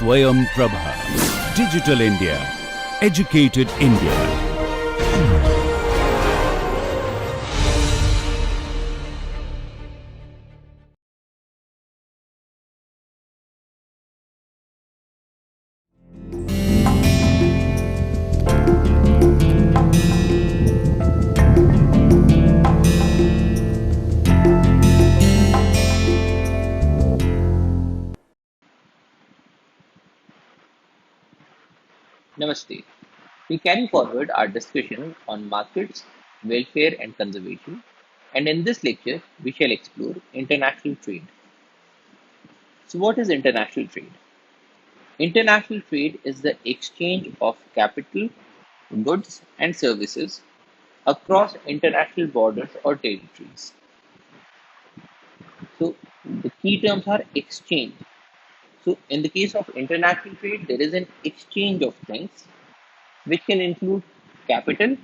Swayam Prabha. Digital India. Educated India. Namaste. We carry forward our discussion on markets, welfare, and conservation, and in this lecture, we shall explore international trade. So, what is international trade? International trade is the exchange of capital, goods, and services across international borders or territories. So, the key terms are exchange. So, in the case of international trade, there is an exchange of things which can include capital,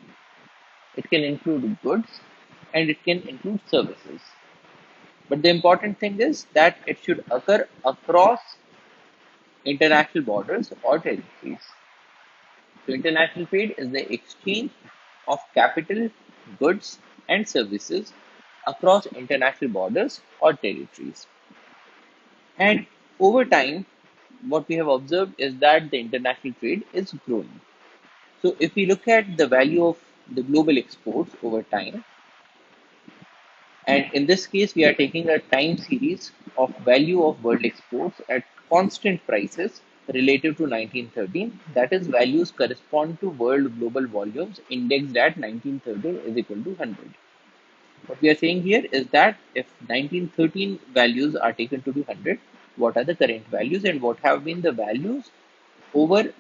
it can include goods, and it can include services. But the important thing is that it should occur across international borders or territories. So, international trade is the exchange of capital, goods, and services across international borders or territories. And over time, what we have observed is that the international trade is growing. So, if we look at the value of the global exports over time, and in this case, we are taking a time series of value of world exports at constant prices relative to 1913. That is, values correspond to world global volumes indexed at 1913 is equal to 100. What we are saying here is that if 1913 values are taken to be 100, what are the current values and what have been the values over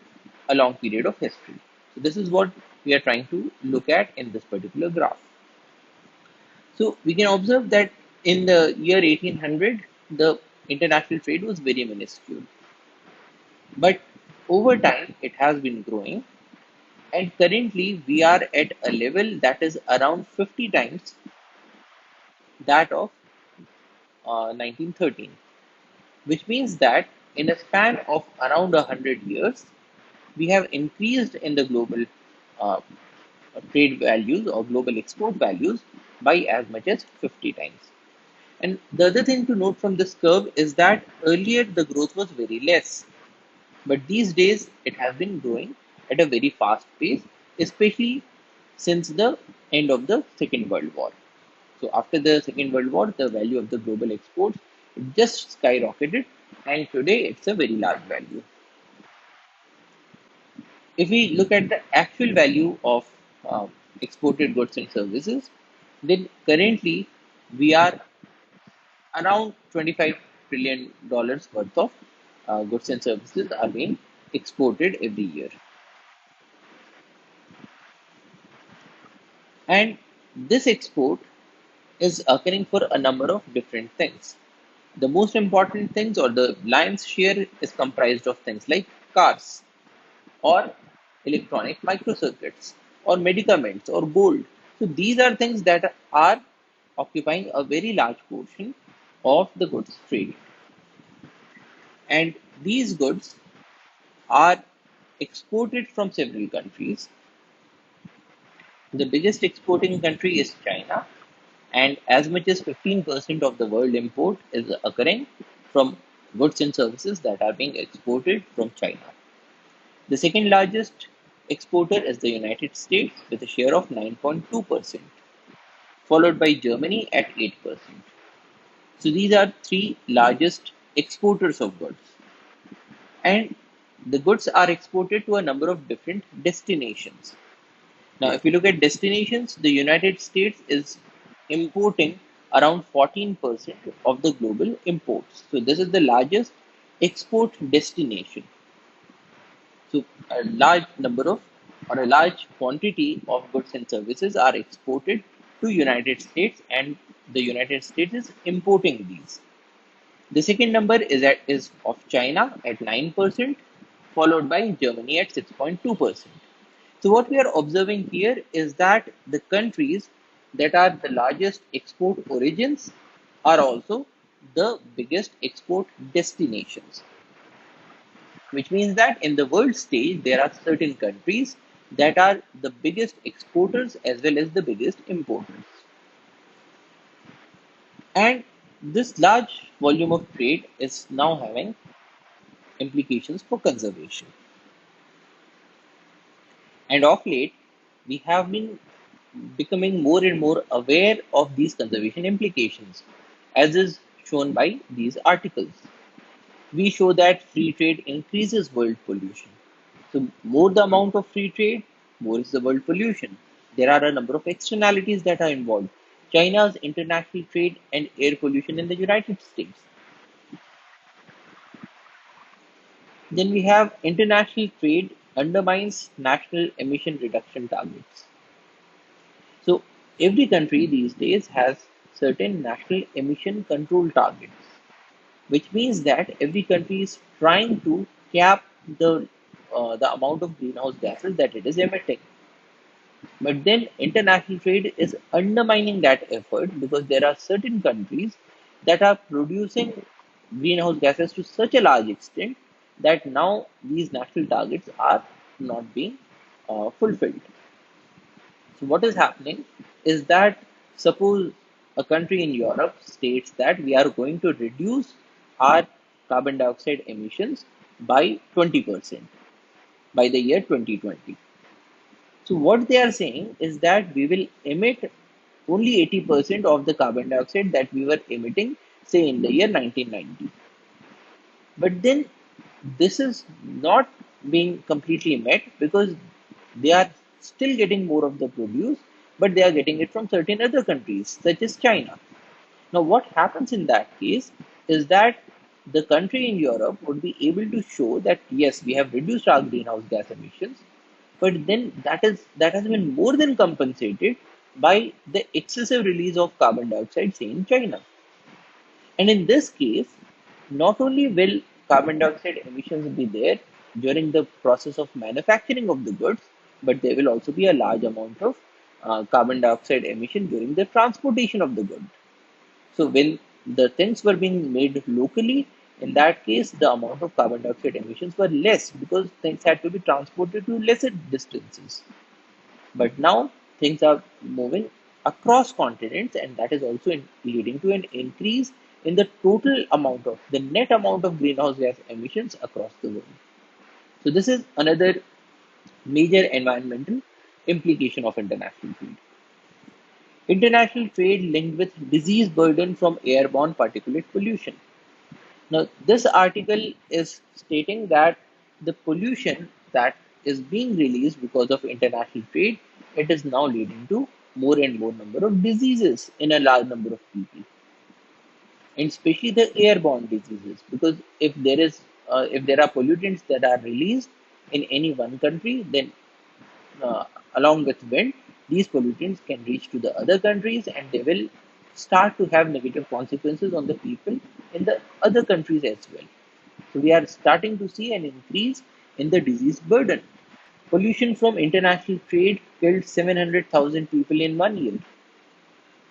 a long period of history? So, this is what we are trying to look at in this particular graph. So we can observe that in the year 1800, the international trade was very minuscule. But over time, it has been growing. And currently, we are at a level that is around 50 times that of 1913, which means that in a span of around 100 years, we have increased in the global uh, trade values or global export values by as much as 50 times. And the other thing to note from this curve is that earlier the growth was very less, but these days it has been growing at a very fast pace, especially since the end of the Second World War. So after the Second World War, the value of the global exports just skyrocketed, and today it's a very large value. If we look at the actual value of exported goods and services, then currently we are around $25 trillion worth of goods and services are being exported every year. And this export is occurring for a number of different things. The most important things or the lion's share is comprised of things like cars or electronic microcircuits or medicaments or gold. So these are things that are occupying a very large portion of the goods trade. And these goods are exported from several countries. The biggest exporting country is China, and as much as 15% of the world import is occurring from goods and services that are being exported from China. The second largest exporter is the United States with a share of 9.2%, followed by Germany at 8%. So these are three largest exporters of goods. And the goods are exported to a number of different destinations. Now, if you look at destinations, the United States is importing around 14% of the global imports. So, this is the largest export destination. So, a large number of or a large quantity of goods and services are exported to United States, and the United States is importing these. The second number is of China at 9%, followed by Germany at 6.2%. So what we are observing here is that the countries that are the largest export origins are also the biggest export destinations. which means that in the world stage, there are certain countries that are the biggest exporters as well as the biggest importers. And this large volume of trade is now having implications for conservation. And of late, we have been becoming more and more aware of these conservation implications, as is shown by these articles. We show that free trade increases world pollution. So, more the amount of free trade, more is the world pollution. There are a number of externalities that are involved. China's international trade and air pollution in the United States. Then we have international trade undermines national emission reduction targets. So every country these days has certain national emission control targets, which means that every country is trying to cap the amount of greenhouse gases that it is emitting. But then international trade is undermining that effort because there are certain countries that are producing greenhouse gases to such a large extent that now these national targets are not being fulfilled. So what is happening is that suppose a country in Europe states that we are going to reduce our carbon dioxide emissions by 20% by the year 2020. So what they are saying is that we will emit only 80% of the carbon dioxide that we were emitting, say in the year 1990. But then this is not being completely met because they are still getting more of the produce, but they are getting it from certain other countries, such as China. Now, what happens in that case is that the country in Europe would be able to show that yes, we have reduced our greenhouse gas emissions, but then that has been more than compensated by the excessive release of carbon dioxide, say in China. And in this case, not only will carbon dioxide emissions be there during the process of manufacturing of the goods, but there will also be a large amount of carbon dioxide emission during the transportation of the good. So when the things were being made locally, in that case, the amount of carbon dioxide emissions were less because things had to be transported to lesser distances. But now things are moving across continents, and that is also leading to an increase in the total amount of the net amount of greenhouse gas emissions across the world. So, this is another major environmental implication of international trade. International trade linked with disease burden from airborne particulate pollution. Now, this article is stating that the pollution that is being released because of international trade, it is now leading to more and more number of diseases in a large number of people, and especially the airborne diseases. Because if there are pollutants that are released in any one country, then uh, along with wind, these pollutants can reach to the other countries and they will start to have negative consequences on the people in the other countries as well. So we are starting to see an increase in the disease burden. Pollution from international trade killed 700,000 people in 1 year.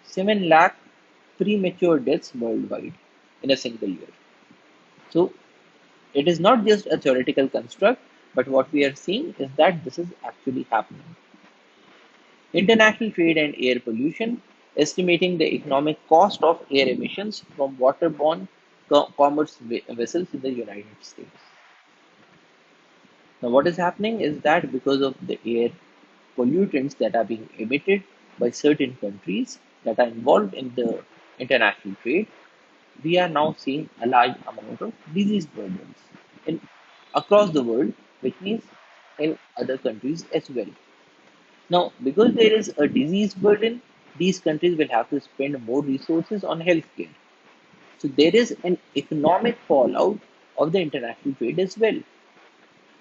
7 lakh premature deaths worldwide in a single year. So it is not just a theoretical construct, but what we are seeing is that this is actually happening. International trade and air pollution, estimating the economic cost of air emissions from waterborne commerce vessels in the United States. Now, what is happening is that because of the air pollutants that are being emitted by certain countries that are involved in the international trade, we are now seeing a large amount of disease burdens in across the world, which means in other countries as well. Now, because there is a disease burden, these countries will have to spend more resources on healthcare. So there is an economic fallout of the international trade as well.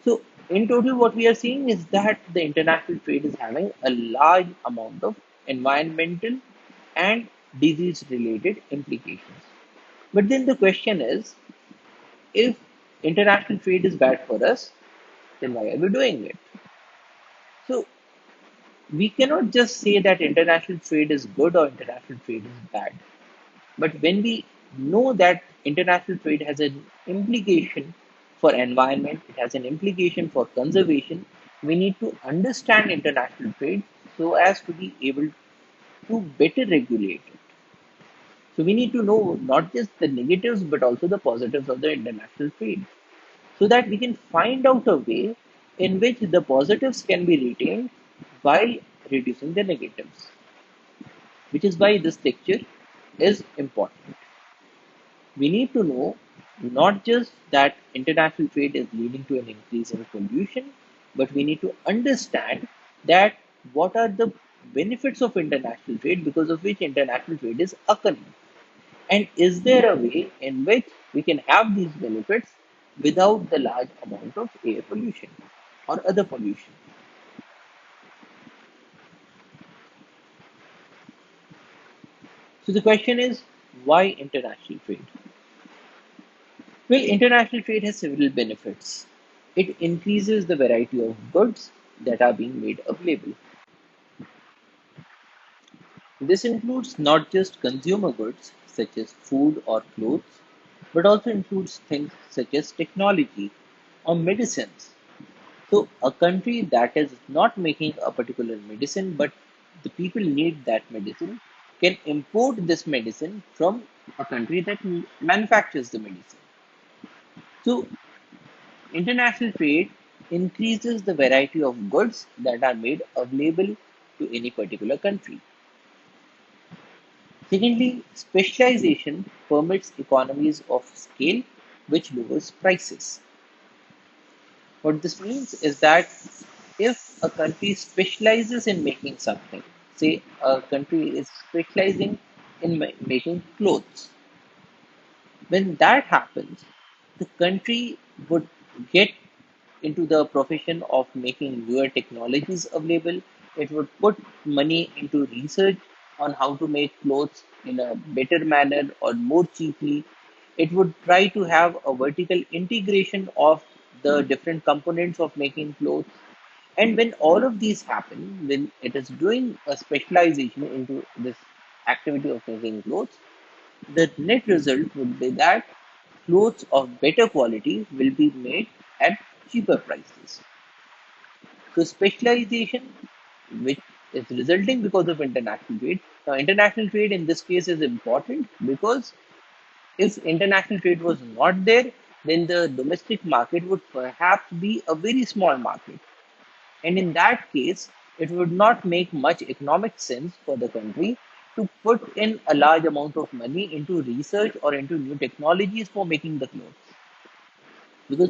So in total, what we are seeing is that the international trade is having a large amount of environmental and disease related implications. But then the question is, if international trade is bad for us, then why are we doing it? So we cannot just say that international trade is good or international trade is bad. But when we know that international trade has an implication for environment, it has an implication for conservation. We need to understand international trade so as to be able to better regulate it. So we need to know not just the negatives but also the positives of the international trade so that we can find out a way in which the positives can be retained while reducing the negatives, which is why this lecture is important. We need to know not just that international trade is leading to an increase in pollution, but we need to understand that what are the benefits of international trade because of which international trade is occurring. And is there a way in which we can have these benefits without the large amount of air pollution or other pollution? So the question is, why international trade? Well, international trade has several benefits. It increases the variety of goods that are being made available. This includes not just consumer goods such as food or clothes, but also includes things such as technology or medicines. So, a country that is not making a particular medicine, but the people need that medicine, can import this medicine from a country that manufactures the medicine. So, international trade increases the variety of goods that are made available to any particular country. Secondly, specialization permits economies of scale, which lowers prices. What this means is that if a country specializes in making something, say a country is specializing in making clothes, when that happens, the country would get into the profession of making newer technologies available. It would put money into research on how to make clothes in a better manner or more cheaply. It would try to have a vertical integration of the different components of making clothes. And when all of these happen, when it is doing a specialization into this activity of making clothes, the net result would be that clothes of better quality will be made at cheaper prices. So specialization, which is resulting because of international trade. Now, international trade in this case is important because if international trade was not there, then the domestic market would perhaps be a very small market. And in that case, it would not make much economic sense for the country to put in a large amount of money into research or into new technologies for making the clothes. Because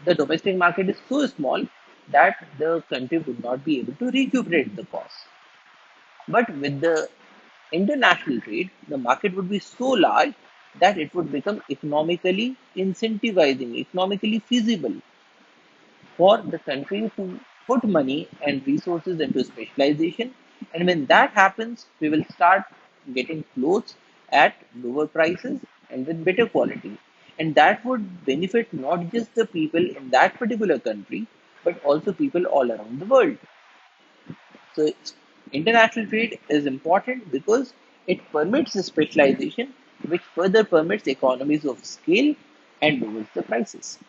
the domestic market is so small that the country would not be able to recuperate the cost. But with the international trade, the market would be so large that it would become economically incentivizing, economically feasible for the country to put money and resources into specialization. And when that happens, we will start getting clothes at lower prices and with better quality. And that would benefit not just the people in that particular country, but also people all around the world. So, international trade is important because it permits specialization, which further permits economies of scale and lowers the prices.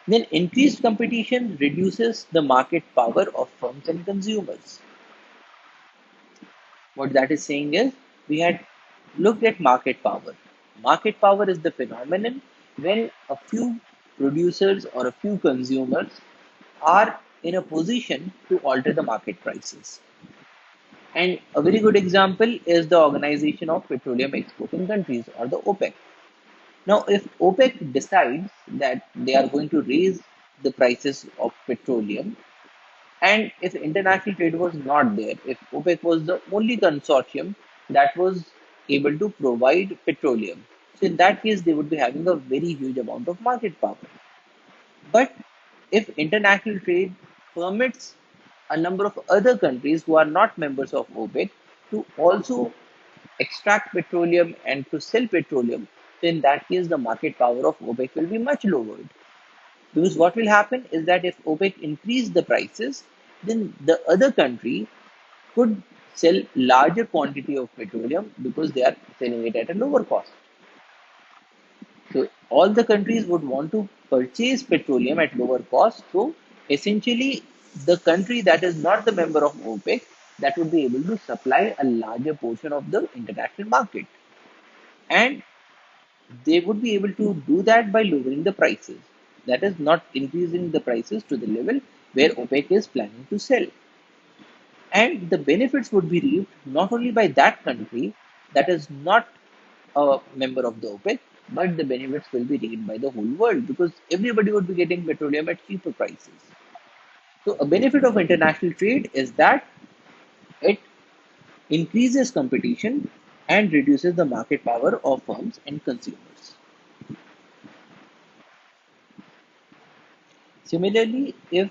Then increased competition reduces the market power of firms and consumers. What that is saying is we had looked at market power. Market power is the phenomenon when a few producers or a few consumers are in a position to alter the market prices. And a very good example is the Organization of Petroleum Exporting Countries or the OPEC. Now, if OPEC decides that they are going to raise the prices of petroleum, and if international trade was not there, if OPEC was the only consortium that was able to provide petroleum, so in that case, they would be having a very huge amount of market power. But if international trade permits a number of other countries who are not members of OPEC to also extract petroleum and to sell petroleum, then in that case, the market power of OPEC will be much lowered. Because what will happen is that if OPEC increase the prices, then the other country could sell larger quantity of petroleum because they are selling it at a lower cost. So all the countries would want to purchase petroleum at lower cost. So essentially, the country that is not the member of OPEC that would be able to supply a larger portion of the international market, and they would be able to do that by lowering the prices. That is not increasing the prices to the level where OPEC is planning to sell. And the benefits would be reaped not only by that country that is not a member of the OPEC, but the benefits will be reaped by the whole world because everybody would be getting petroleum at cheaper prices. So, a benefit of international trade is that it increases competition and reduces the market power of firms and consumers. Similarly, if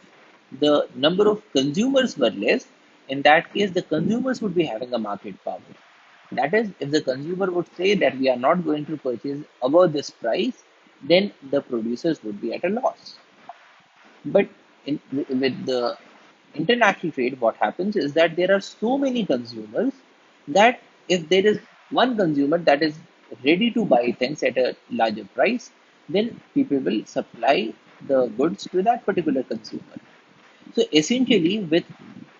the number of consumers were less, in that case, the consumers would be having a market power. That is, if the consumer would say that we are not going to purchase above this price, then the producers would be at a loss. But with the international trade, what happens is that there are so many consumers that if there is one consumer that is ready to buy things at a larger price, then people will supply the goods to that particular consumer. So essentially, with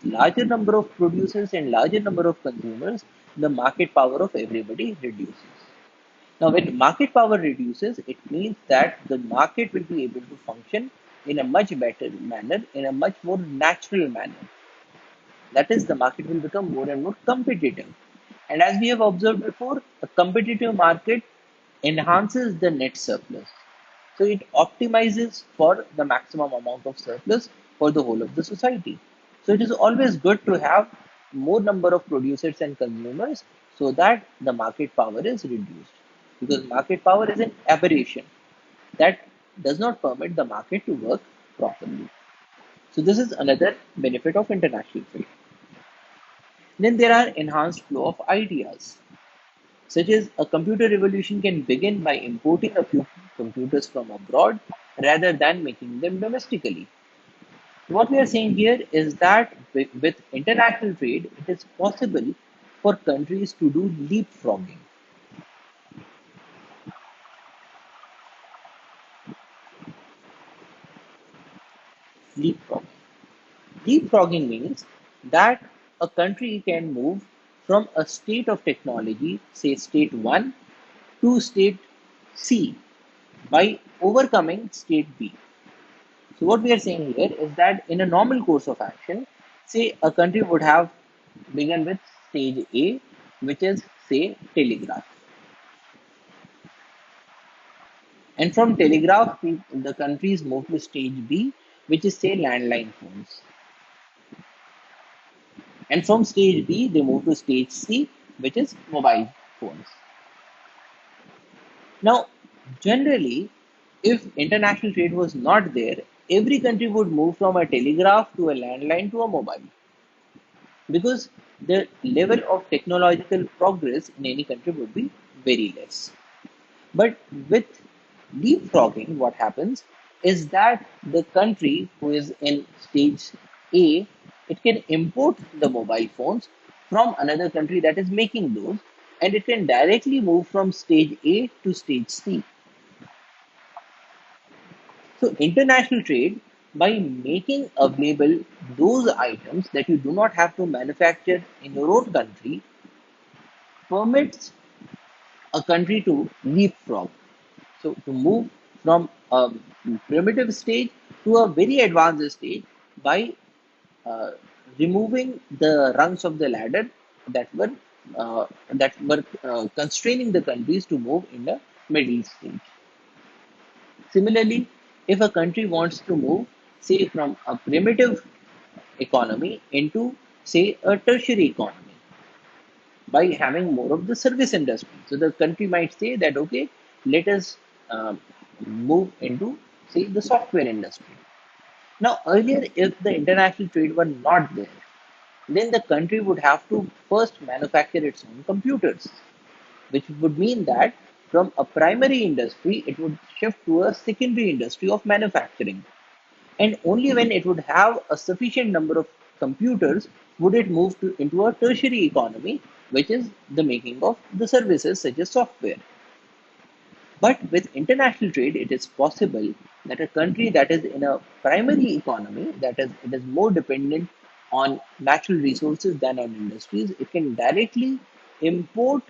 larger number of producers and larger number of consumers, the market power of everybody reduces. Now, when market power reduces, it means that the market will be able to function in a much better manner, in a much more natural manner. That is, the market will become more and more competitive. And as we have observed before, a competitive market enhances the net surplus. So it optimizes for the maximum amount of surplus for the whole of the society. So it is always good to have more number of producers and consumers so that the market power is reduced. Because market power is an aberration that does not permit the market to work properly. So this is another benefit of international trade. Then there are enhanced flow of ideas, such as a computer revolution can begin by importing a few computers from abroad rather than making them domestically. What we are saying here is that with international trade, it is possible for countries to do leapfrogging. Leapfrogging. Leapfrogging means that a country can move from a state of technology, say state 1, to state C by overcoming state B. So what we are saying here is that in a normal course of action, say a country would have begun with stage A, which is say telegraph. And from telegraph, the countries move to stage B, which is say landline phones. And from stage B, they move to stage C, which is mobile phones. Now, generally, if international trade was not there, every country would move from a telegraph to a landline to a mobile because the level of technological progress in any country would be very less. But with leapfrogging, what happens is that the country who is in stage A, it can import the mobile phones from another country that is making those, and it can directly move from stage A to stage C. So international trade, by making available those items that you do not have to manufacture in your own country, permits a country to leapfrog. So to move from a primitive stage to a very advanced stage by uh, removing the rungs of the ladder that were constraining the countries to move in the middle stage. Similarly, if a country wants to move, say, from a primitive economy into, say, a tertiary economy by having more of the service industry. So the country might say that, okay, let us move into, say, the software industry. Now, earlier, if the international trade were not there, then the country would have to first manufacture its own computers, which would mean that from a primary industry, it would shift to a secondary industry of manufacturing. And only when it would have a sufficient number of computers would it move into a tertiary economy, which is the making of the services such as software. But with international trade, it is possible that a country that is in a primary economy, that is, it is more dependent on natural resources than on industries, it can directly import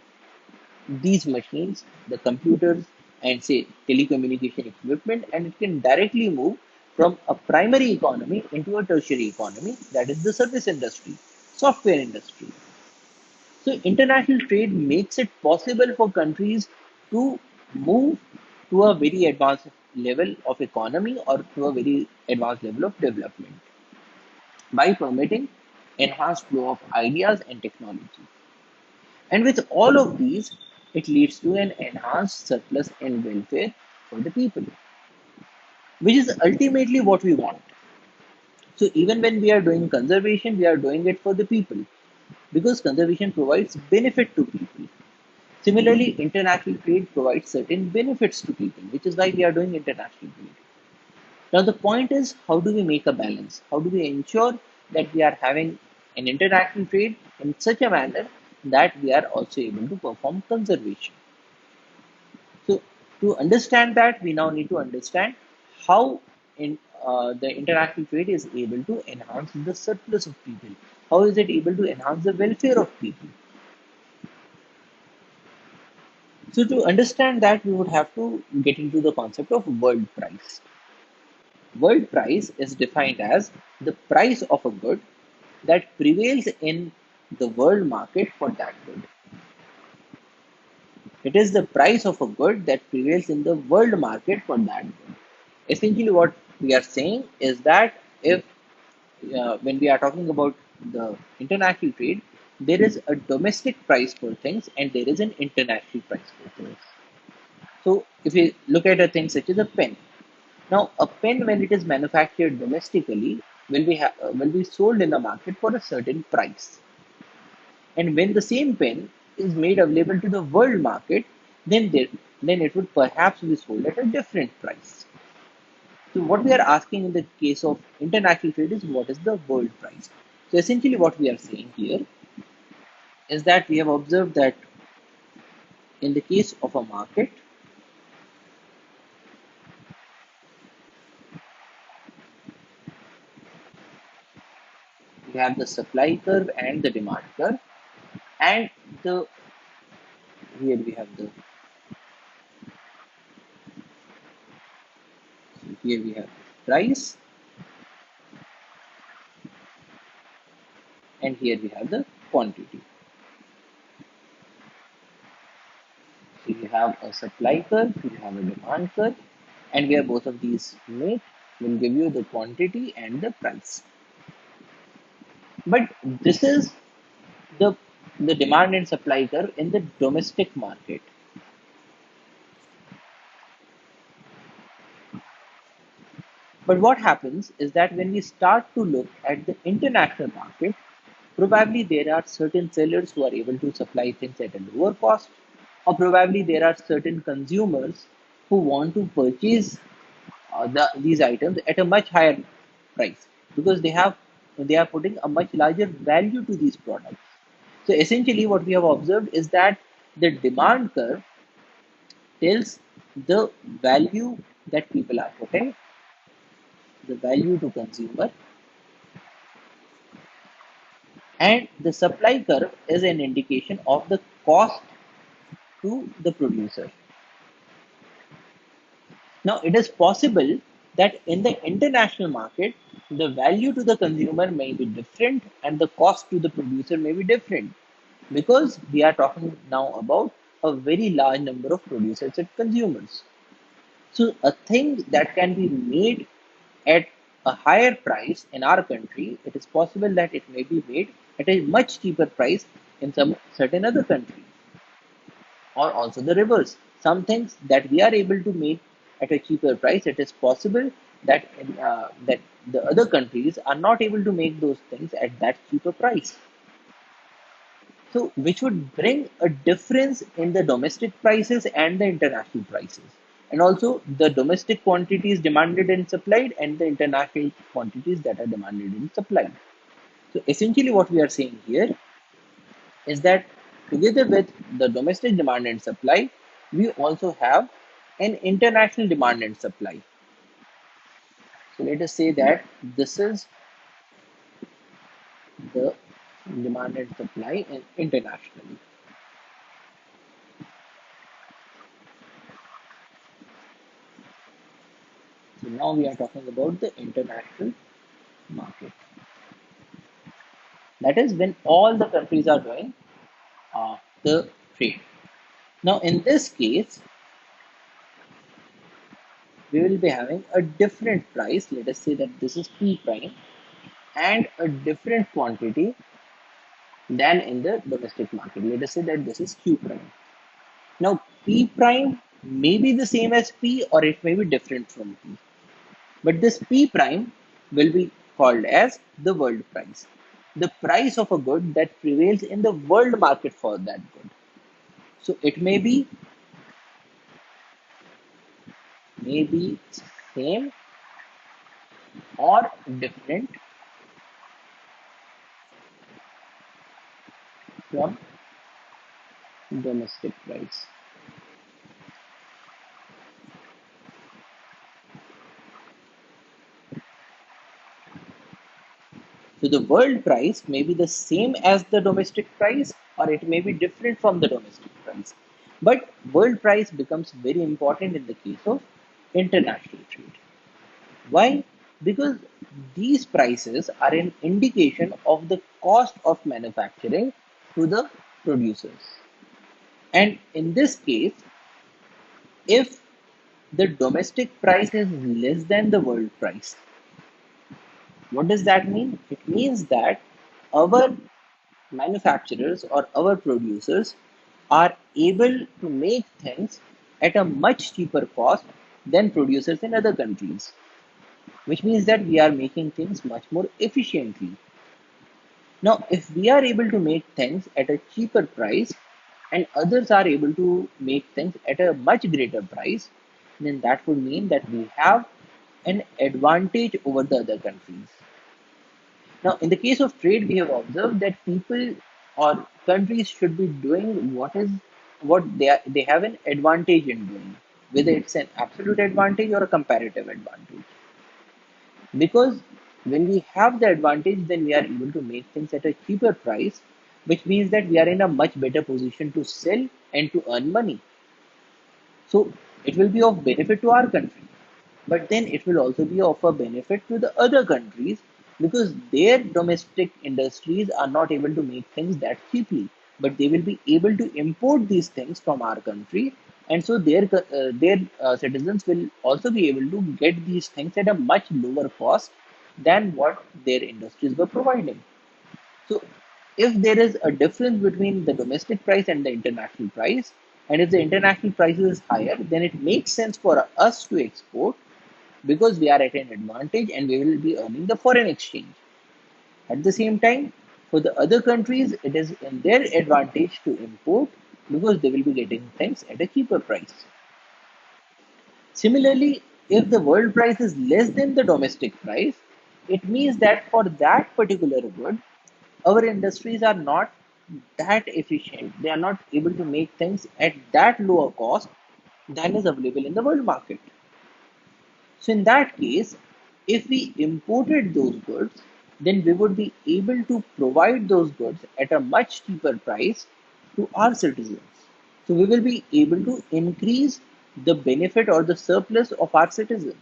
these machines, the computers, and say telecommunication equipment, and it can directly move from a primary economy into a tertiary economy, that is the service industry, software industry. So international trade makes it possible for countries to move to a very advanced level of economy or to a very advanced level of development by permitting enhanced flow of ideas and technology. And with all of these, it leads to an enhanced surplus and welfare for the people, which is ultimately what we want. So even when we are doing conservation, we are doing it for the people because conservation provides benefit to people. Similarly, international trade provides certain benefits to people, which is why we are doing international trade. Now, the point is, how do we make a balance? How do we ensure that we are having an international trade in such a manner that we are also able to perform conservation? So, to understand that, we now need to understand how the international trade is able to enhance the surplus of people. How is it able to enhance the welfare of people? So, to understand that, we would have to get into the concept of world price. World price is defined as the price of a good that prevails in the world market for that good. It is the price of a good that prevails in the world market for that good. Essentially, what we are saying is that if when we are talking about the international trade, there is a domestic price for things and there is an international price for things. So, if you look at a thing such as a pen, now a pen when it is manufactured domestically will be sold in the market for a certain price, and when the same pen is made available to the world market, then it would perhaps be sold at a different price. So what we are asking in the case of international trade is what is the world price. So essentially what we are saying here is that we have observed that in the case of a market, we have the supply curve and the demand curve, and the here we have the here we have price, and here we have the quantity. So you have a supply curve, you have a demand curve, and where both of these meet will give you the quantity and the price. But this is the the demand and supply curve in the domestic market. But what happens is that when we start to look at the international market, probably there are certain sellers who are able to supply things at a lower cost, or probably there are certain consumers who want to purchase these items at a much higher price because they are putting a much larger value to these products. So essentially, what we have observed is that the demand curve tells the value that people are putting, the value to consumer, and the supply curve is an indication of the cost to the producer. Now, it is possible that in the international market, the value to the consumer may be different and the cost to the producer may be different because we are talking now about a very large number of producers and consumers. So, a thing that can be made at a higher price in our country, it is possible that it may be made at a much cheaper price in some certain other country, or also the reverse. Some things that we are able to make at a cheaper price, it is possible that that the other countries are not able to make those things at that cheaper price. So, which would bring a difference in the domestic prices and the international prices, and also the domestic quantities demanded and supplied, and the international quantities that are demanded and supplied. So, essentially, what we are saying here is that together with the domestic demand and supply, we also have an international demand and supply. So let us say that this is the demand and supply internationally. So now we are talking about the international market. That is when all the countries are doing the trade. Now in this case, we will be having a different price. Let us say that this is P prime and a different quantity than in the domestic market. Let us say that this is Q prime. Now P prime may be the same as P or it may be different from P. But this P prime will be called as the world price, the price of a good that prevails in the world market for that good. So it may be same or different from domestic price. So the world price may be the same as the domestic price or it may be different from the domestic price. But world price becomes very important in the case of international trade. Why? Because these prices are an indication of the cost of manufacturing to the producers. And in this case, if the domestic price is less than the world price, what does that mean? It means that our manufacturers or our producers are able to make things at a much cheaper cost than producers in other countries, which means that we are making things much more efficiently. Now, if we are able to make things at a cheaper price and others are able to make things at a much greater price, then that would mean that we have an advantage over the other countries. Now, in the case of trade, we have observed that people or countries should be doing what they have an advantage in doing, whether it's an absolute advantage or a comparative advantage. Because when we have the advantage, then we are able to make things at a cheaper price, which means that we are in a much better position to sell and to earn money. So it will be of benefit to our country, but then it will also be of a benefit to the other countries because their domestic industries are not able to make things that cheaply, but they will be able to import these things from our country, and so their citizens will also be able to get these things at a much lower cost than what their industries were providing. So, if there is a difference between the domestic price and the international price, and if the international price is higher, then it makes sense for us to export because we are at an advantage and we will be earning the foreign exchange. At the same time, for the other countries, it is in their advantage to import because they will be getting things at a cheaper price. Similarly, if the world price is less than the domestic price, it means that for that particular good, our industries are not that efficient. They are not able to make things at that lower cost than is available in the world market. So, in that case, if we imported those goods, then we would be able to provide those goods at a much cheaper price to our citizens. So, we will be able to increase the benefit or the surplus of our citizens.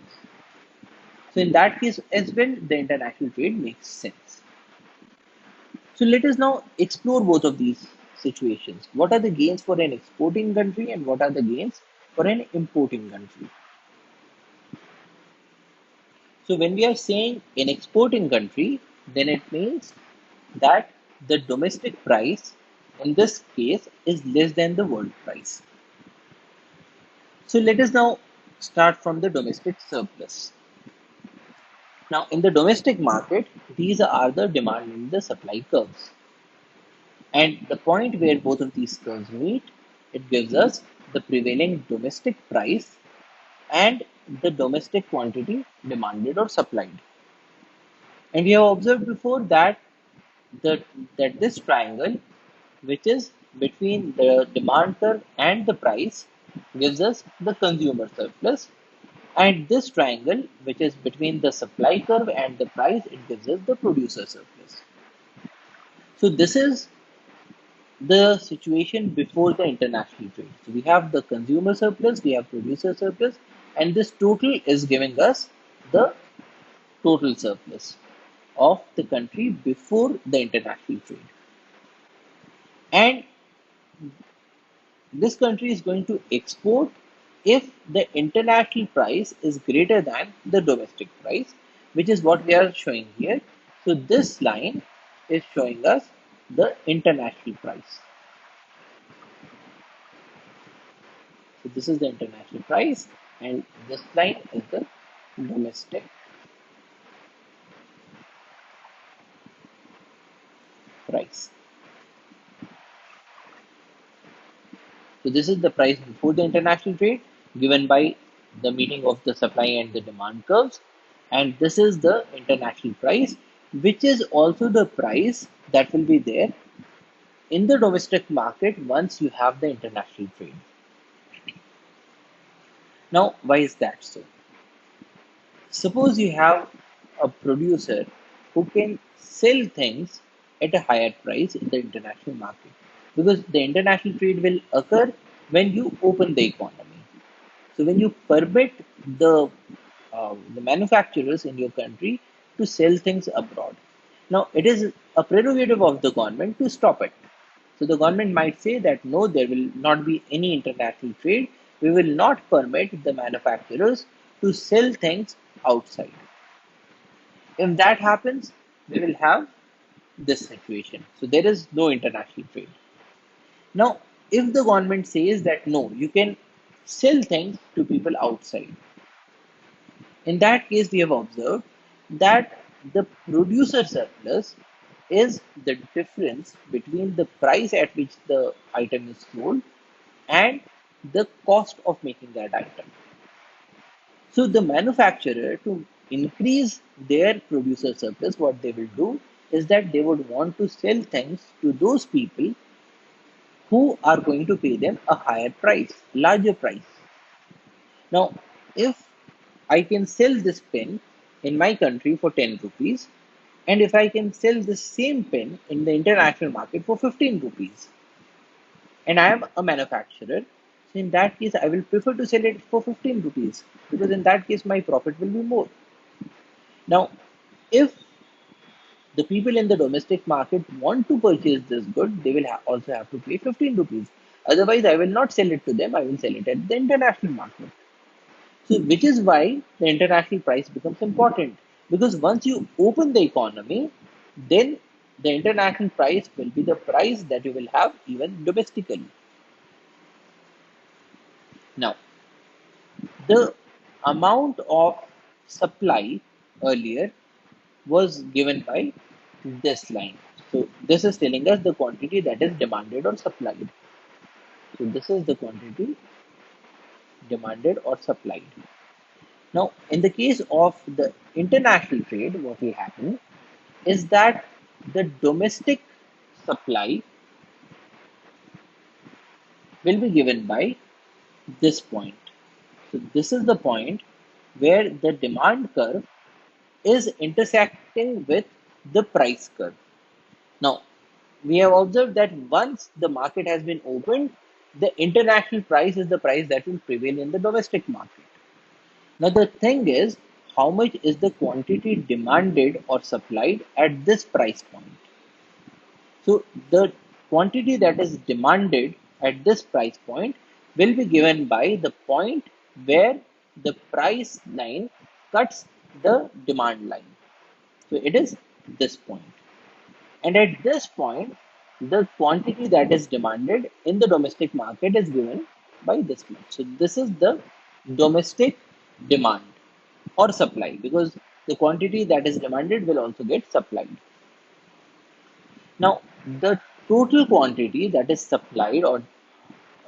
So, in that case, as well, the international trade makes sense. So let us now explore both of these situations. What are the gains for an exporting country and what are the gains for an importing country? So when we are saying an exporting country, then it means that the domestic price in this case is less than the world price. So let us now start from the domestic surplus. Now in the domestic market, these are the demand and the supply curves. And the point where both of these curves meet, it gives us the prevailing domestic price and the domestic quantity demanded or supplied. And we have observed before that that this triangle, which is between the demand curve and the price, gives us the consumer surplus, and this triangle, which is between the supply curve and the price, it gives us the producer surplus. So this is the situation before the international trade. So we have the consumer surplus, we have producer surplus, and this total is giving us the total surplus of the country before the international trade. And this country is going to export if the international price is greater than the domestic price, which is what we are showing here. So this line is showing us the international price. So this is the international price, and this line is the domestic price. So this is the price before the international trade given by the meeting of the supply and the demand curves. And this is the international price, which is also the price that will be there in the domestic market once you have the international trade. Now, why is that so? Suppose you have a producer who can sell things at a higher price in the international market, because the international trade will occur when you open the economy. So when you permit the manufacturers in your country to sell things abroad, now it is a prerogative of the government to stop it. So the government might say that no, there will not be any international trade. We will not permit the manufacturers to sell things outside. If that happens, we will have this situation. So there is no international trade. Now, if the government says that no, you can sell things to people outside, in that case, we have observed that the producer surplus is the difference between the price at which the item is sold and the cost of making that item. So the manufacturer, to increase their producer surplus, what they will do is that they would want to sell things to those people who are going to pay them a higher price, larger price. Now, if I can sell this pen in my country for 10 rupees, and if I can sell the same pen in the international market for 15 rupees, and I am a manufacturer, so in that case, I will prefer to sell it for 15 rupees, because in that case, my profit will be more. Now, if the people in the domestic market want to purchase this good, they will also have to pay 15 rupees. Otherwise, I will not sell it to them, I will sell it at the international market. So, which is why the international price becomes important, because once you open the economy, then the international price will be the price that you will have even domestically. Now, the amount of supply earlier was given by this line. So, this is telling us the quantity that is demanded or supplied. So, this is the quantity demanded or supplied. Now, in the case of the international trade, what will happen is that the domestic supply will be given by this point. So, this is the point where the demand curve is intersecting with the price curve. Now, we have observed that once the market has been opened, the international price is the price that will prevail in the domestic market. Now, the thing is, how much is the quantity demanded or supplied at this price point? So, the quantity that is demanded at this price point will be given by the point where the price line cuts the demand line. So, it is this point. And at this point, the quantity that is demanded in the domestic market is given by this much. So, this is the domestic demand or supply, because the quantity that is demanded will also get supplied. Now, the total quantity that is supplied or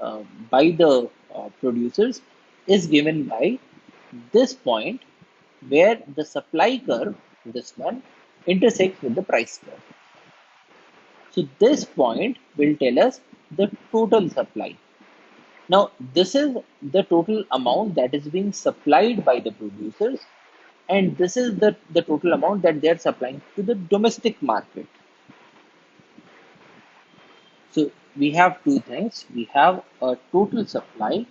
uh, by the producers is given by this point where the supply curve, this one, intersects with the price curve. So this point will tell us the total supply. Now, this is the total amount that is being supplied by the producers, and this is the total amount that they are supplying to the domestic market. So we have two things. We have a total supply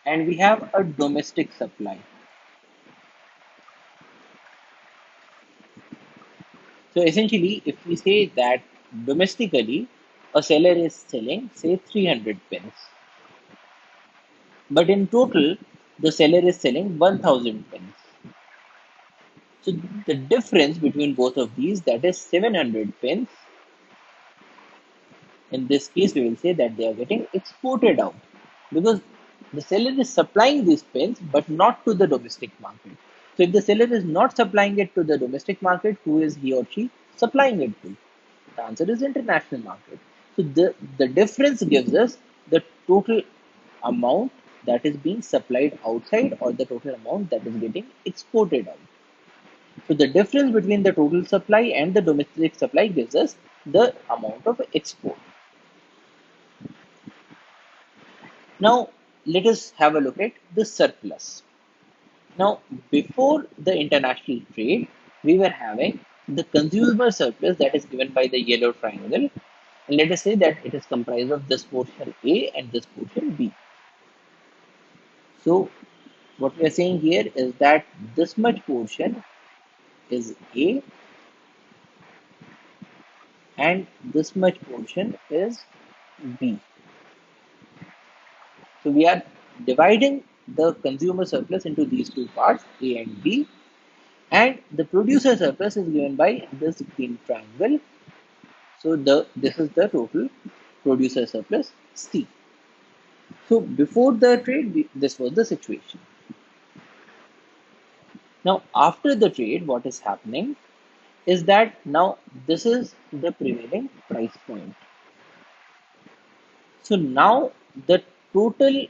and we have a domestic supply. So essentially, if we say that domestically a seller is selling, say 300 pens, but in total the seller is selling 1000 pens. So the difference between both of these, that is 700 pens, in this case we will say that they are getting exported out because the seller is supplying these pens but not to the domestic market. So if the seller is not supplying it to the domestic market, who is he or she supplying it to? The answer is international market. So the difference gives us the total amount that is being supplied outside or the total amount that is getting exported out. So the difference between the total supply and the domestic supply gives us the amount of export. Now let us have a look at the surplus. Now before the international trade, we were having the consumer surplus that is given by the yellow triangle. And let us say that it is comprised of this portion A and this portion B. So what we are saying here is that this much portion is A and this much portion is B. So we are dividing the consumer surplus into these two parts, A and B, and the producer surplus is given by this green triangle. So this is the total producer surplus C. So before the trade, this was the situation. Now after the trade, what is happening is that now this is the prevailing price point. So now the total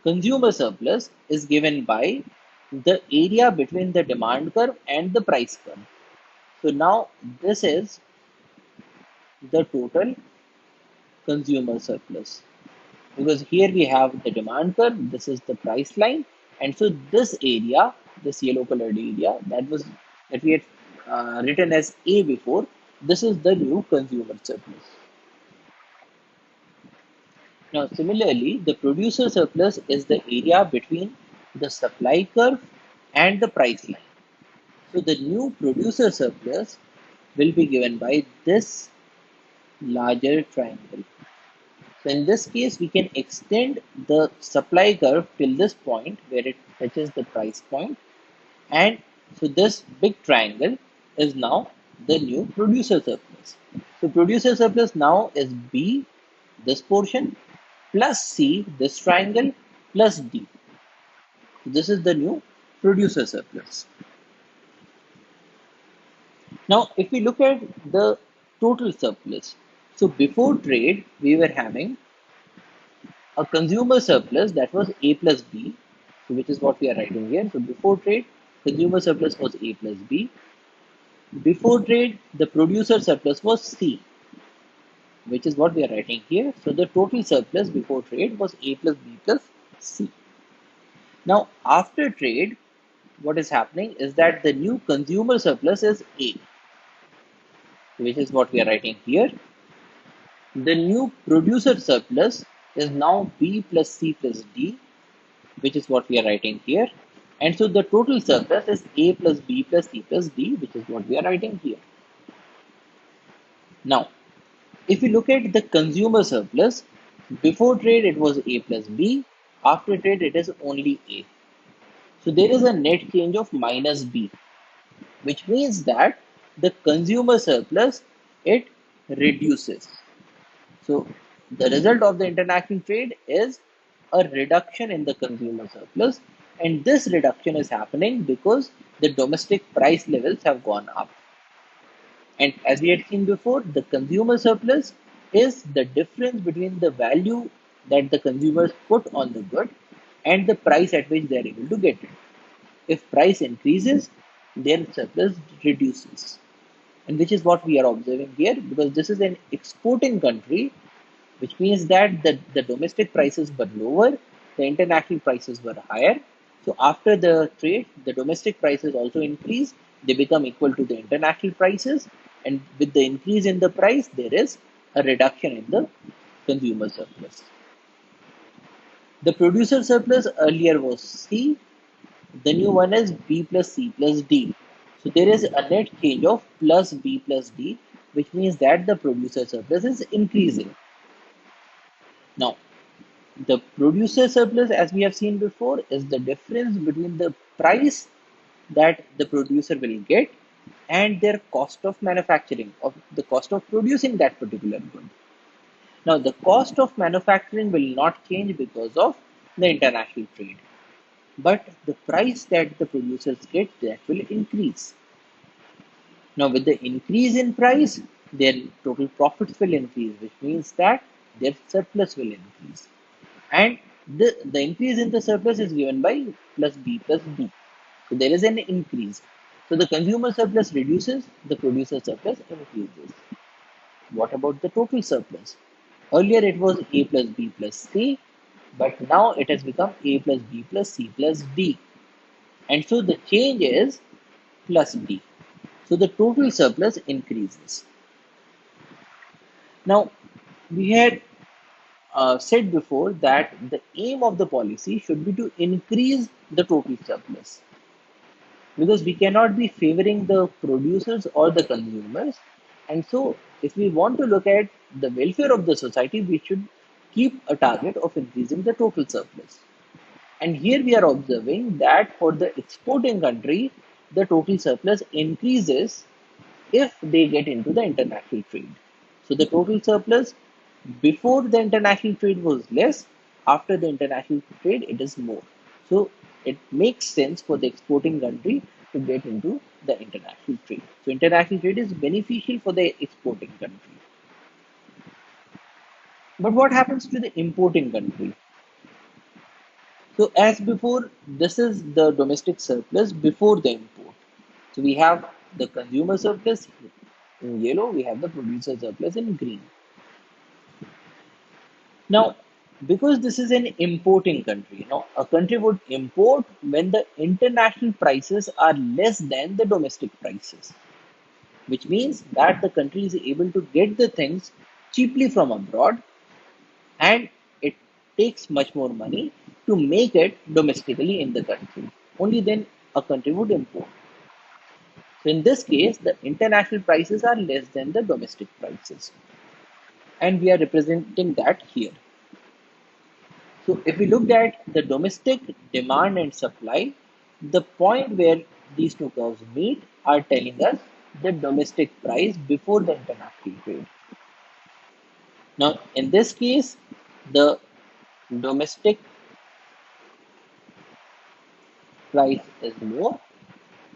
consumer surplus is given by the area between the demand curve and the price curve. So now this is the total consumer surplus because here we have the demand curve, this is the price line, and so this area, this yellow colored area that we had written as A before, this is the new consumer surplus. Now, similarly, the producer surplus is the area between the supply curve and the price line. So, the new producer surplus will be given by this larger triangle. So, in this case, we can extend the supply curve till this point where it touches the price point, and so this big triangle is now the new producer surplus. So, producer surplus now is B, this portion, plus C, this triangle, plus D. This is the new producer surplus. Now, if we look at the total surplus, so before trade, we were having a consumer surplus that was A plus B, which is what we are writing here. So before trade, consumer surplus was A plus B. Before trade, the producer surplus was C, which is what we are writing here. So the total surplus before trade was A plus B plus C. Now, after trade, what is happening is that the new consumer surplus is A, which is what we are writing here. The new producer surplus is now B plus C plus D, which is what we are writing here. And so the total surplus is A plus B plus C plus D, which is what we are writing here. Now, if you look at the consumer surplus, before trade it was A plus B, after trade it is only A. So there is a net change of minus B, which means that the consumer surplus, it reduces. So the result of the international trade is a reduction in the consumer surplus, and this reduction is happening because the domestic price levels have gone up. And as we had seen before, the consumer surplus is the difference between the value that the consumers put on the good and the price at which they are able to get it. If price increases, their surplus reduces. and which is what we are observing here, because this is an exporting country, which means that the domestic prices were lower, the international prices were higher. So after the trade, the domestic prices also increase, they become equal to the international prices, and with the increase in the price, there is a reduction in the consumer surplus. The producer surplus earlier was C, the new one is B plus C plus D. So there is a net change of plus B plus D, which means that the producer surplus is increasing. Now, the producer surplus, as we have seen before, is the difference between the price that the producer will get and their cost of manufacturing, of the cost of producing that particular good. Now, the cost of manufacturing will not change because of the international trade, but the price that the producers get, that will increase. Now, with the increase in price, their total profits will increase, which means that their surplus will increase. And the increase in the surplus is given by plus B plus D. So there is an increase. So the consumer surplus reduces, the producer surplus increases. What about the total surplus? Earlier it was A plus B plus C, but now it has become A plus B plus C plus D. And so the change is plus D. So the total surplus increases. Now, we had said before that the aim of the policy should be to increase the total surplus, because we cannot be favoring the producers or the consumers. And so, if we want to look at the welfare of the society, we should keep a target of increasing the total surplus. And here we are observing that for the exporting country, the total surplus increases if they get into the international trade. So the total surplus before the international trade was less, after the international trade it is more. So it makes sense for the exporting country to get into the international trade. So international trade is beneficial for the exporting country. But what happens to the importing country? So as before, this is the domestic surplus before the import. So we have the consumer surplus in yellow, we have the producer surplus in green. Now, because this is an importing country, a country would import when the international prices are less than the domestic prices, which means that the country is able to get the things cheaply from abroad, and it takes much more money to make it domestically in the country. Only then a country would import. So in this case, the international prices are less than the domestic prices, and we are representing that here. So if we looked at the domestic demand and supply, the point where these two curves meet are telling us the domestic price before the international trade. Now, in this case, the domestic price is more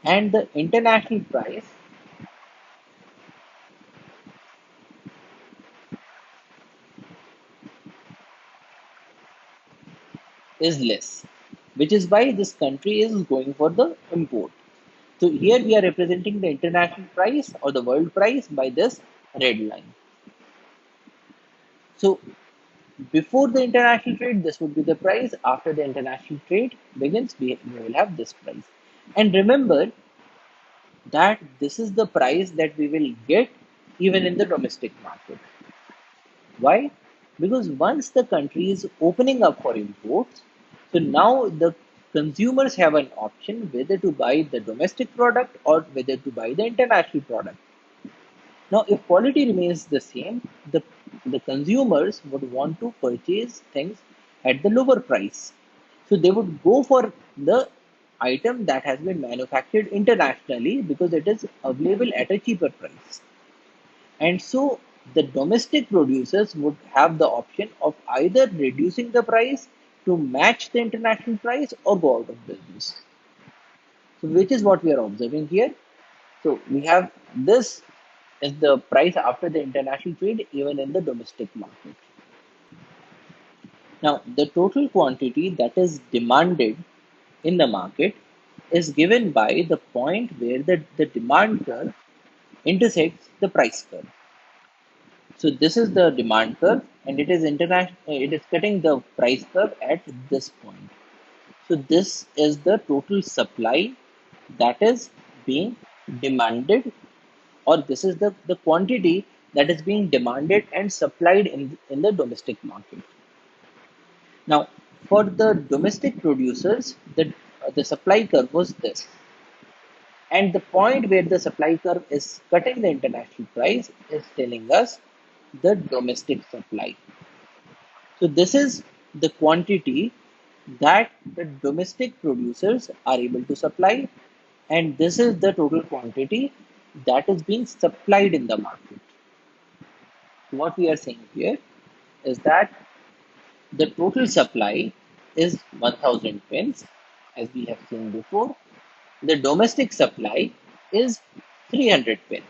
and the international price is less, which is why this country is going for the import. So here we are representing the international price or the world price by this red line. So before the international trade, this would be the price. After the international trade begins, we will have this price. And remember that this is the price that we will get even in the domestic market. Why? Because once the country is opening up for imports, so now the consumers have an option whether to buy the domestic product or whether to buy the international product. Now, if quality remains the same, the consumers would want to purchase things at the lower price. So they would go for the item that has been manufactured internationally because it is available at a cheaper price. And so the domestic producers would have the option of either reducing the price to match the international price or go out of business. So which is what we are observing here. So we have this is the price after the international trade even in the domestic market. Now the total quantity that is demanded in the market is given by the point where the demand curve intersects the price curve. So this is the demand curve, and it is international. It is cutting the price curve at this point. So this is the total supply that is being demanded, or this is the quantity that is being demanded and supplied in the domestic market. Now, for the domestic producers, the supply curve was this. And the point where the supply curve is cutting the international price is telling us the domestic supply. So this is the quantity that the domestic producers are able to supply, and this is the total quantity that is being supplied in the market. What we are saying here is that the total supply is 1000 pins, as we have seen before. The domestic supply is 300 pins.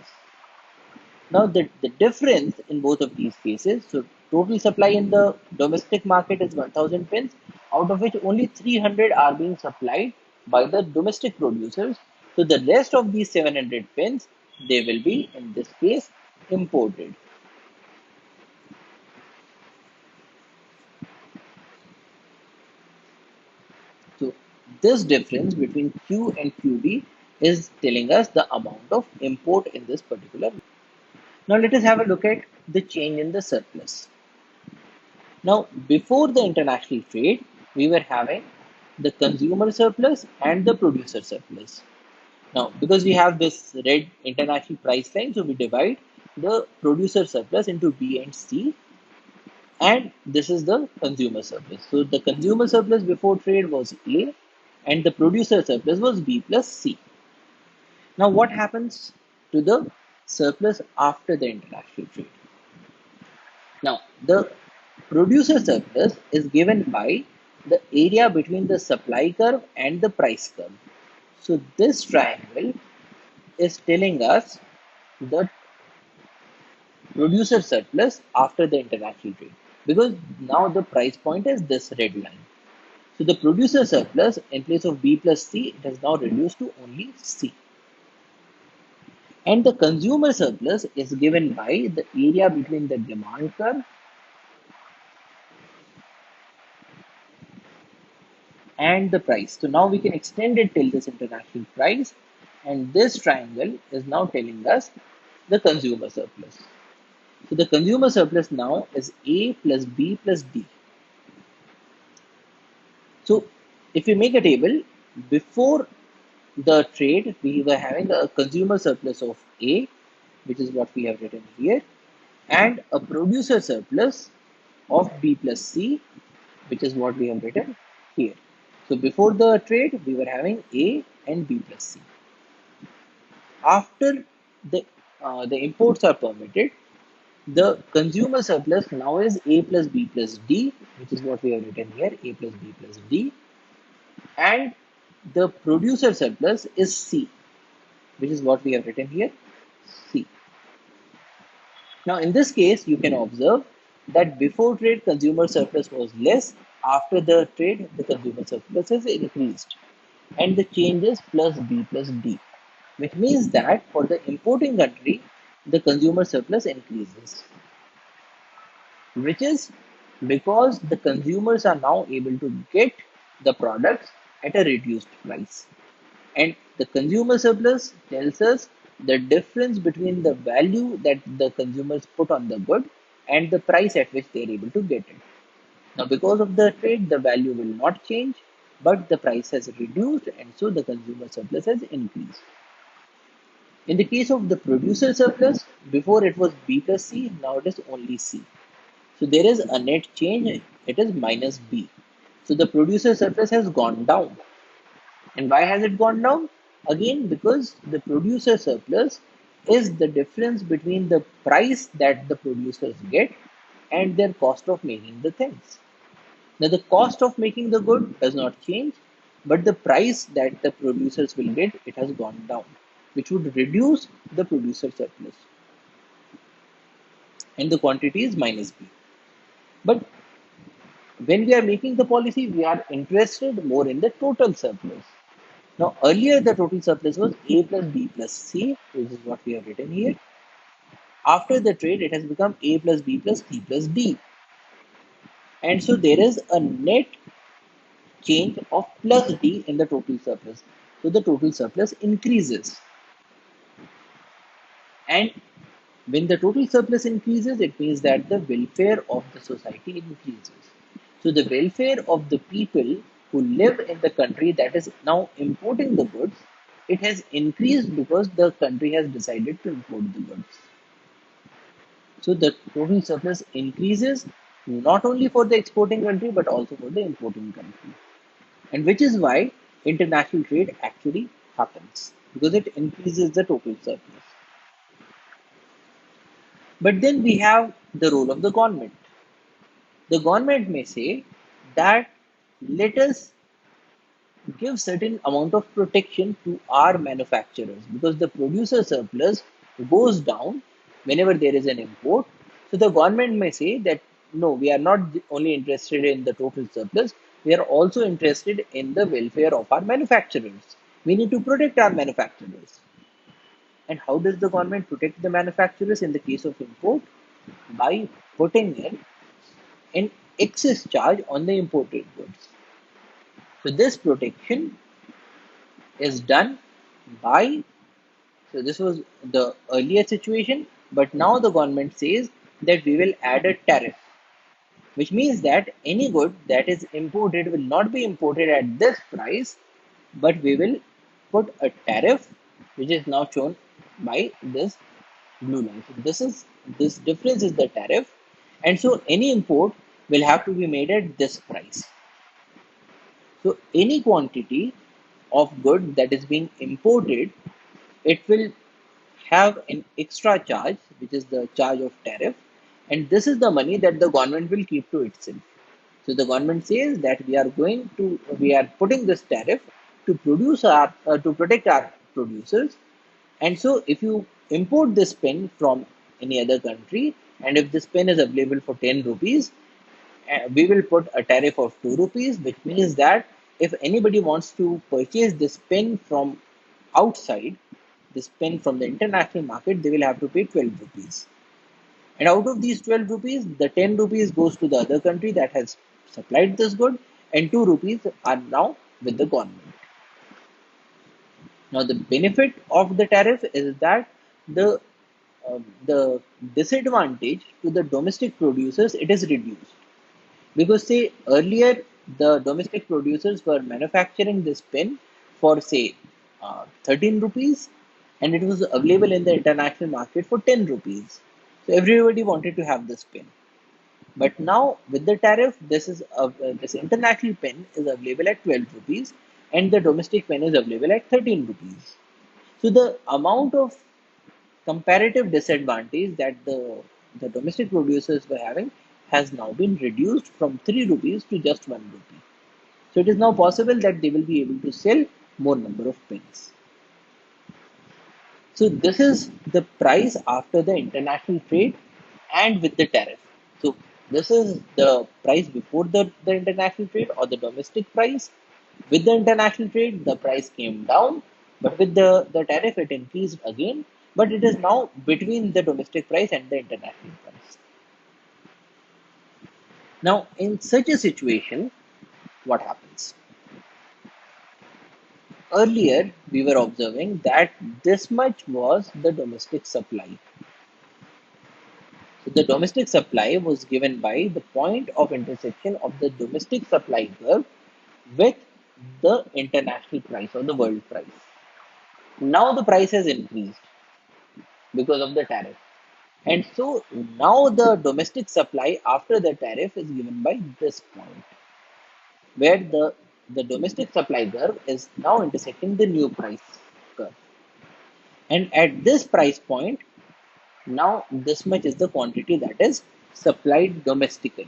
Now, the difference in both of these cases, so total supply in the domestic market is 1000 pins, out of which only 300 are being supplied by the domestic producers. So the rest of these 700 pins, they will be, in this case, imported. So this difference between Q and QB is telling us the amount of import in this particular. Now let us have a look at the change in the surplus. Now, before the international trade, we were having the consumer surplus and the producer surplus. Now, because we have this red international price line, so we divide the producer surplus into B and C, and this is the consumer surplus. So, the consumer surplus before trade was A, and the producer surplus was B plus C. Now, what happens to the surplus after the international trade? Now, the producer surplus is given by the area between the supply curve and the price curve. So, this triangle is telling us the producer surplus after the international trade, because now the price point is this red line. So, the producer surplus in place of B plus C, it has now reduced to only C. And the consumer surplus is given by the area between the demand curve and the price. So now we can extend it till this international price, and this triangle is now telling us the consumer surplus. So the consumer surplus now is A plus B plus D. So if we make a table, before the trade, we were having a consumer surplus of A, which is what we have written here, and a producer surplus of B plus C, which is what we have written here. So before the trade, we were having A and B plus C. After the imports are permitted, the consumer surplus now is A plus B plus D, which is what we have written here, A plus B plus D, and the producer surplus is C, which is what we have written here, C. Now, in this case, you can observe that before trade, consumer surplus was less. After the trade, the consumer surplus has increased. And the change is plus B plus D, which means that for the importing country, the consumer surplus increases, which is because the consumers are now able to get the products at a reduced price. And the consumer surplus tells us the difference between the value that the consumers put on the good and the price at which they are able to get it. Now, because of the trade, the value will not change, but the price has reduced, and so the consumer surplus has increased. In the case of the producer surplus, before it was B plus C, now it is only C. So there is a net change, it is minus B. So the producer surplus has gone down. And why has it gone down? Again, because the producer surplus is the difference between the price that the producers get and their cost of making the things. Now, the cost of making the good does not change, but the price that the producers will get, it has gone down, which would reduce the producer surplus. And the quantity is minus B. But when we are making the policy, we are interested more in the total surplus. Now, earlier the total surplus was A plus B plus C, which is what we have written here. After the trade, it has become A plus B plus C plus D. And so there is a net change of plus D in the total surplus. So the total surplus increases. And when the total surplus increases, it means that the welfare of the society increases. So the welfare of the people who live in the country that is now importing the goods, it has increased because the country has decided to import the goods. So the total surplus increases not only for the exporting country but also for the importing country. And which is why international trade actually happens because it increases the total surplus. But then we have the role of the government. The government may say that let us give certain amount of protection to our manufacturers because the producer surplus goes down whenever there is an import. So the government may say that no, we are not only interested in the total surplus, we are also interested in the welfare of our manufacturers. We need to protect our manufacturers. And how does the government protect the manufacturers in the case of import? By putting in an excess charge on the imported goods. So this protection is done by, so this was the earlier situation, but now the government says that we will add a tariff, which means that any good that is imported will not be imported at this price, but we will put a tariff, which is now shown by this blue line. So this difference is the tariff, and so any import will have to be made at this price. So any quantity of good that is being imported, it will have an extra charge, which is the charge of tariff, and this is the money that the government will keep to itself. So the government says that we are putting this tariff to to protect our producers, and so if you import this pen from any other country, and if this pen is available for 10 rupees, we will put a tariff of 2 rupees, which means that if anybody wants to purchase this pen from outside, this pen from the international market, they will have to pay 12 rupees. And out of these 12 rupees, the 10 rupees goes to the other country that has supplied this good, and 2 rupees are now with the government. Now, the benefit of the tariff is that the disadvantage to the domestic producers, it is reduced. Because say earlier the domestic producers were manufacturing this pen for say 13 rupees, and it was available in the international market for 10 rupees. So everybody wanted to have this pen. But now with the tariff, this international pen is available at 12 rupees, and the domestic pen is available at 13 rupees. So the amount of comparative disadvantage that the domestic producers were having has now been reduced from 3 rupees to just 1 rupee. So it is now possible that they will be able to sell more number of pens. So this is the price after the international trade and with the tariff. So this is the price before the international trade or the domestic price. With the international trade, the price came down, but with the tariff, it increased again. But it is now between the domestic price and the international price. Now, in such a situation, what happens? Earlier, we were observing that this much was the domestic supply. So the domestic supply was given by the point of intersection of the domestic supply curve with the international price or the world price. Now the price has increased because of the tariff. And so now the domestic supply after the tariff is given by this point, where the domestic supply curve is now intersecting the new price curve. And at this price point, now this much is the quantity that is supplied domestically.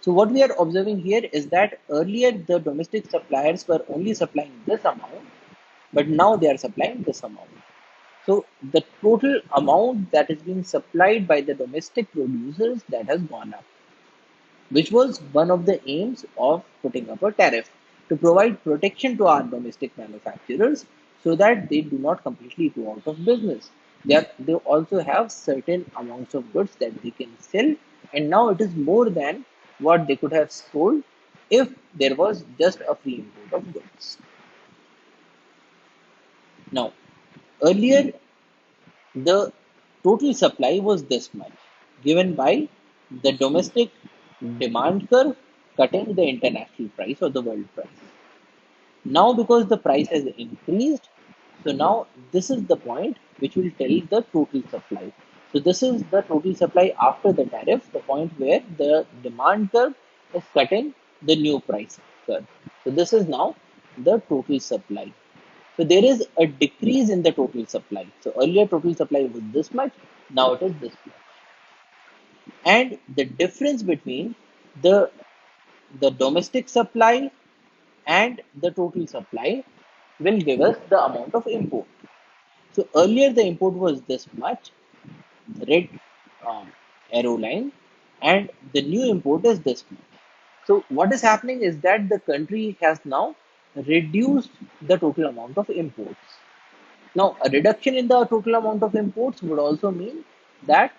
So what we are observing here is that earlier the domestic suppliers were only supplying this amount, but now they are supplying this amount. So the total amount that is being supplied by the domestic producers that has gone up, which was one of the aims of putting up a tariff. to provide protection to our domestic manufacturers so that they do not completely go out of business. They also have certain amounts of goods that they can sell, and now it is more than what they could have sold if there was just a free import of goods. Now, earlier the total supply was this much, given by the domestic demand curve cutting the international price or the world price. Now, because the price has increased, so now this is the point which will tell the total supply. So this is the total supply after the tariff, the point where the demand curve is cutting the new price curve. So this is now the total supply. So there is a decrease in the total supply. So earlier total supply was this much, now it is this much. And the difference between the the domestic supply and the total supply will give us the amount of import. So earlier the import was this much, red arrow line, and the new import is this much. So what is happening is that the country has now reduced the total amount of imports. Now, a reduction in the total amount of imports would also mean that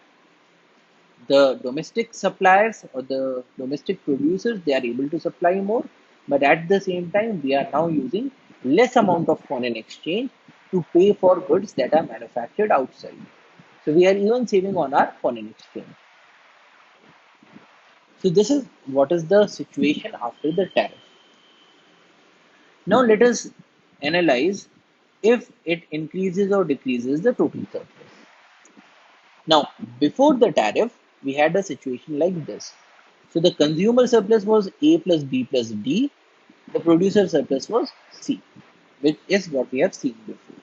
the domestic suppliers or the domestic producers, they are able to supply more, but at the same time we are now using less amount of foreign exchange to pay for goods that are manufactured outside. So we are even saving on our foreign exchange. So this is what is the situation after the tariff. Now let us analyze if it increases or decreases the total surplus. Now, before the tariff, we had a situation like this. So the consumer surplus was A plus B plus D. The producer surplus was C, which is what we have seen before.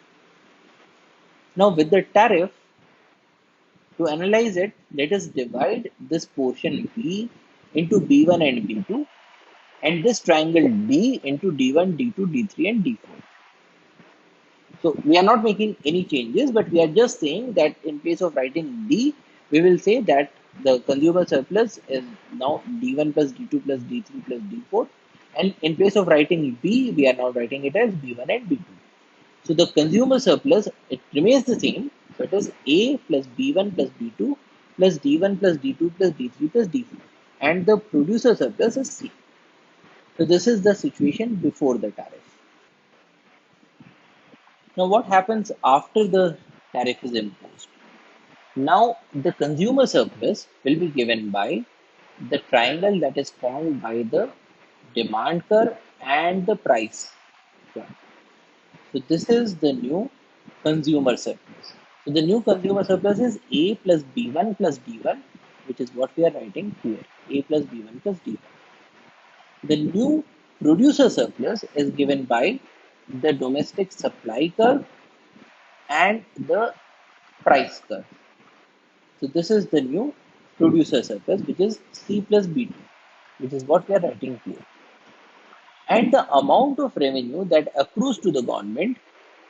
Now, with the tariff, to analyze it, let us divide this portion B into B1 and B2, and this triangle D into D1, D2, D3, and D4. So we are not making any changes, but we are just saying that in place of writing D, we will say that the consumer surplus is now D1 plus D2 plus D3 plus D4. And in place of writing B, we are now writing it as B1 and B2. So the consumer surplus, it remains the same. So it is A plus B1 plus B2 plus D1 plus D2 plus D3 plus D4. And the producer surplus is C. So this is the situation before the tariff. Now, what happens after the tariff is imposed? Now, the consumer surplus will be given by the triangle that is formed by the demand curve and the price curve. So, this is the new consumer surplus. So, the new consumer surplus is A plus B1 plus D1, which is what we are writing here, A plus B1 plus D1. The new producer surplus is given by the domestic supply curve and the price curve. So this is the new producer surplus, which is C plus B2, which is what we are writing here. And the amount of revenue that accrues to the government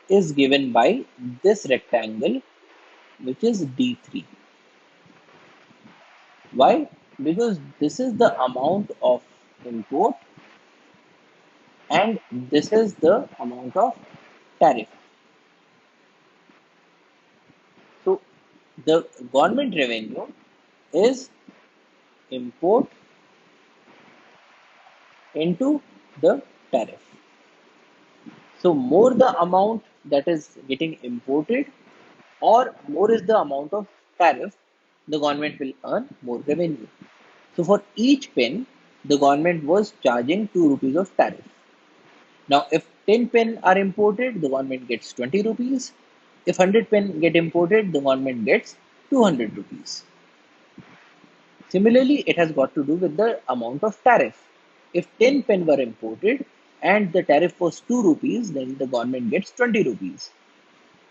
is given by this rectangle, which is D3. Why? Because this is the amount of import and this is the amount of tariff. So the government revenue is import into the tariff. So more the amount that is getting imported or more is the amount of tariff, the government will earn more revenue. So for each pen, the government was charging 2 rupees of tariff. Now if 10 pen are imported, the government gets 20 rupees. If 100 pen get imported, the government gets 200 rupees. Similarly, it has got to do with the amount of tariff. If 10 pen were imported and the tariff was 2 rupees, then the government gets 20 rupees.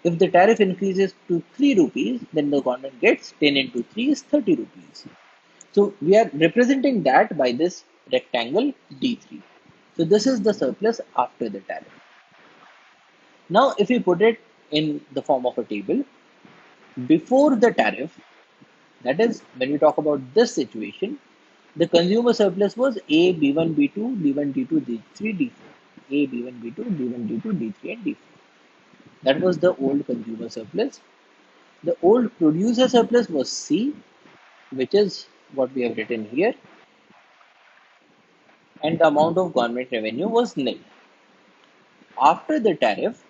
If the tariff increases to 3 rupees, then the government gets 10 into 3 is 30 rupees. So we are representing that by this rectangle D3. So this is the surplus after the tariff. Now if we put it in the form of a table, before the tariff, that is, when we talk about this situation, the consumer surplus was A, B1, B2, D1, D2, D3, D4. A, B1, B2, D1, D2, D3, and D4. That was the old consumer surplus. The old producer surplus was C, which is what we have written here, and the amount of government revenue was nil. After the tariff,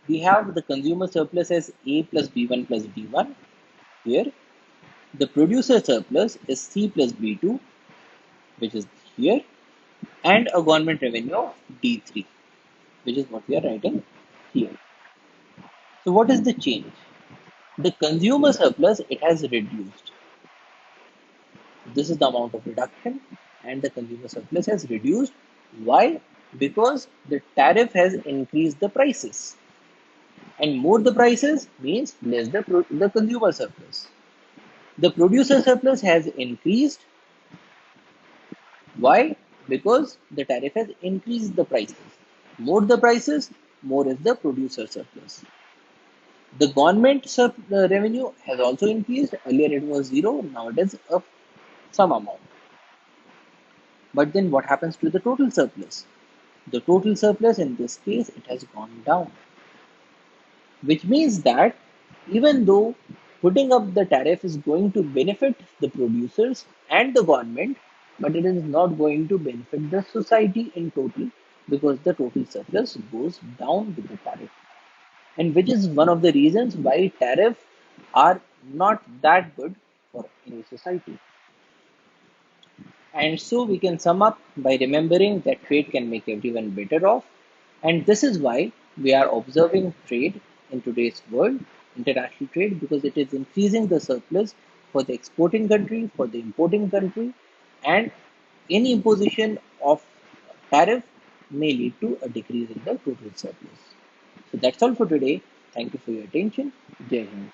we have the consumer surplus as A plus B1 plus D1 here. The producer surplus is C plus B2, which is here, and a government revenue of D3, which is what we are writing here. So what is the change? The consumer surplus, it has reduced. This is the amount of reduction, and the consumer surplus has reduced. Why? Because the tariff has increased the prices, and more the prices means less the consumer surplus. The producer surplus has increased. Why? Because the tariff has increased the prices. More the prices, more is the producer surplus. The government revenue has also increased. Earlier it was zero, now it is some amount. But then what happens to the total surplus? The total surplus in this case, it has gone down, which means that even though putting up the tariff is going to benefit the producers and the government, but it is not going to benefit the society in total, because the total surplus goes down with the tariff. And which is one of the reasons why tariffs are not that good for any society. And so we can sum up by remembering that trade can make everyone better off. And this is why we are observing trade in today's world, international trade, because it is increasing the surplus for the exporting country, for the importing country, and any imposition of tariff may lead to a decrease in the total surplus. So that's all for today. Thank you for your attention. Jai Hind.